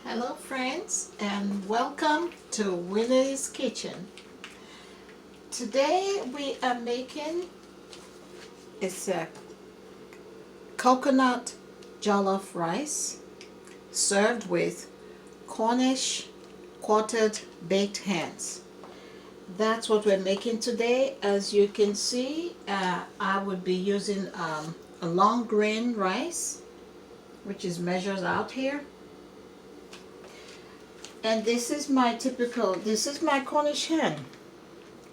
Hello friends and welcome to Willie's Kitchen. Today we are making a coconut jollof rice served with Cornish quartered baked hens. That's what we're making today. As you can see, I would be using a long grain rice, which is measured out here. And this is my Cornish hen.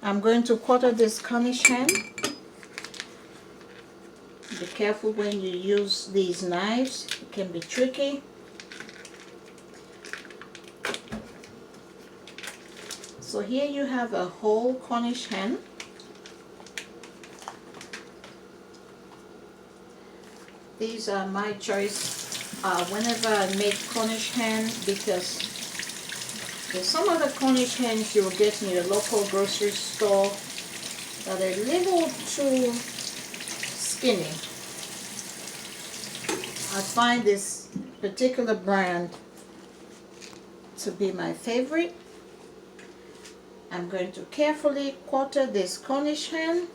I'm going to quarter this Cornish hen. Be careful when you use these knives, it can be tricky. So here you have a whole Cornish hen. These are my choice whenever I make Cornish hen, because there's some other Cornish hens you'll get in your local grocery store that are a little too skinny. I find this particular brand to be my favorite. I'm going to carefully quarter this Cornish hen.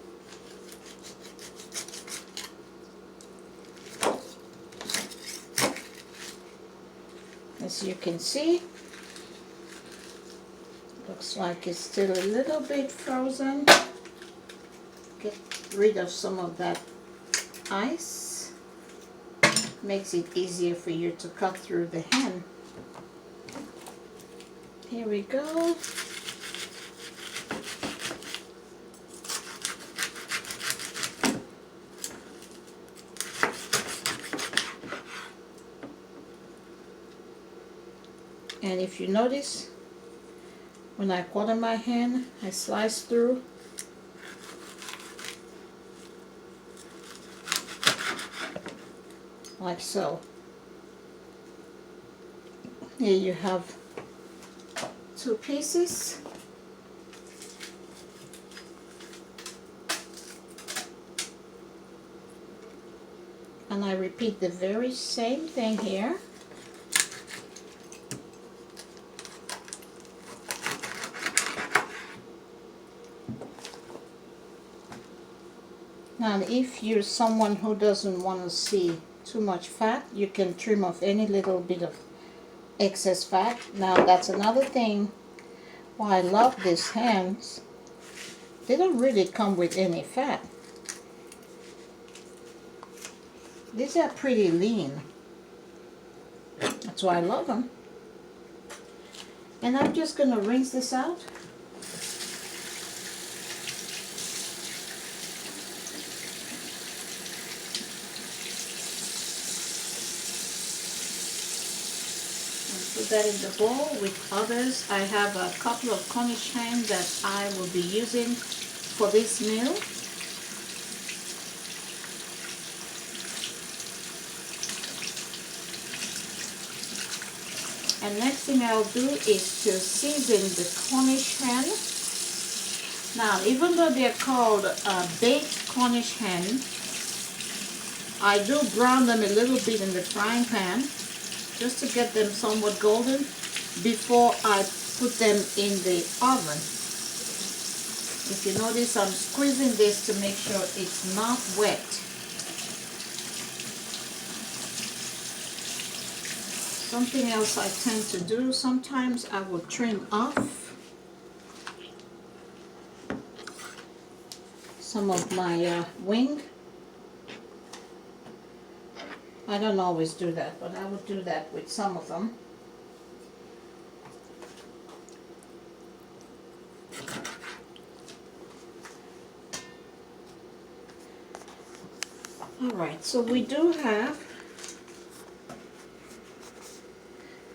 As you can see, looks like it's still a little bit frozen. Get rid of some of that ice. Makes it easier for you to cut through the hen. Here we go. And if you notice, when I quarter my hen, I slice through. Like so. Here you have two pieces. And I repeat the very same thing here. Now, if you're someone who doesn't want to see too much fat, you can trim off any little bit of excess fat. Now, that's another thing why I love these hens. They don't really come with any fat. These are pretty lean. That's why I love them. And I'm just going to rinse this out. Put that in the bowl with others. I have a couple of Cornish hens that I will be using for this meal. And next thing I'll do is to season the Cornish hen. Now, even though they're called baked Cornish hen, I do brown them a little bit in the frying pan, just to get them somewhat golden before I put them in the oven. If you notice, I'm squeezing this to make sure it's not wet. Something else I tend to do, sometimes I will trim off some of my wing. I don't always do that, but I would do that with some of them. Alright, so we do have,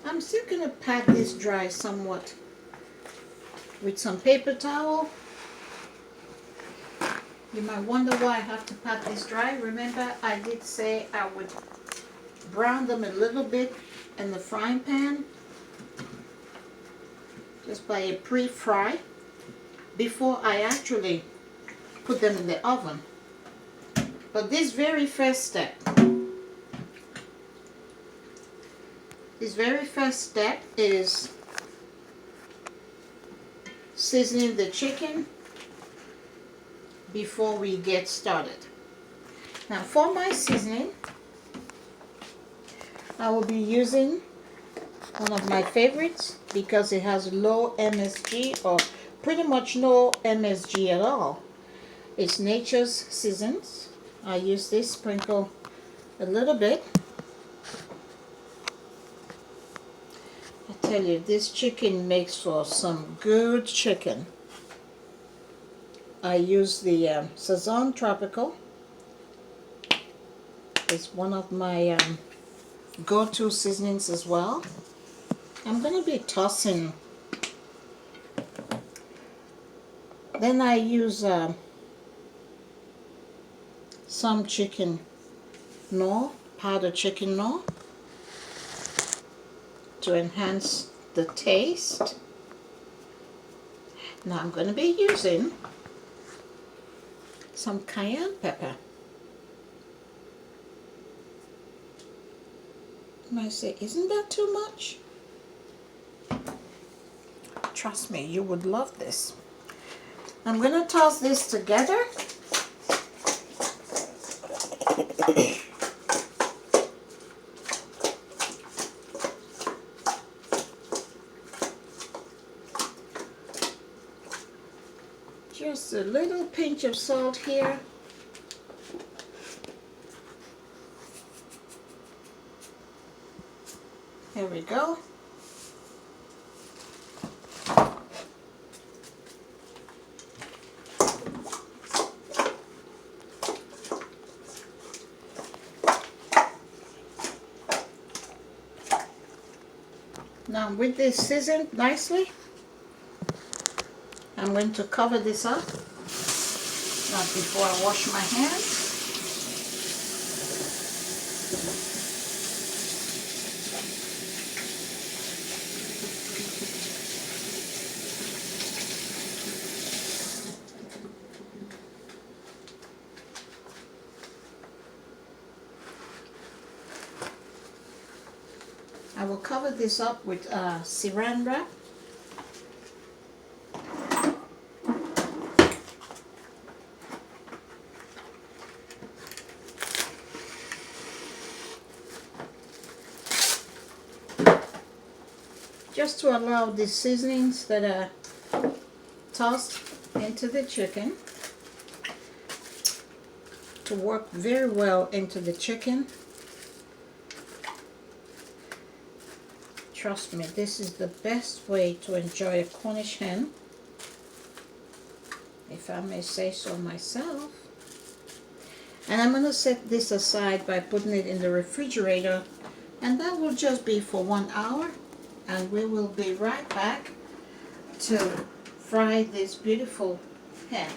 I'm still going to pat this dry somewhat with some paper towel. You might wonder why I have to pat this dry. Remember, I did say I would brown them a little bit in the frying pan, just by a pre-fry, before I actually put them in the oven. But this very first step, This very first step is seasoning the chicken before we get started. Now for my seasoning, I will be using one of my favorites because it has low MSG or pretty much no MSG at all. It's Nature's Seasons. I use this, sprinkle a little bit. I tell you, this chicken makes for some good chicken. I use the Sazon Tropical. It's one of my go-to seasonings as well. I'm going to be tossing. Then I use some chicken gnaw, powdered chicken gnaw, to enhance the taste. Now I'm going to be using some cayenne pepper. You might say, isn't that too much? Trust me, you would love this. I'm going to toss this together. Just a little pinch of salt here. There we go. Now with this seasoned nicely, I'm going to cover this up. Not before I wash my hands. I will cover this up with saran wrap. Just to allow the seasonings that are tossed into the chicken to work very well into the chicken. Trust me, this is the best way to enjoy a Cornish hen, if I may say so myself. And I'm going to set this aside by putting it in the refrigerator, and that will just be for 1 hour, and we will be right back to fry this beautiful hen.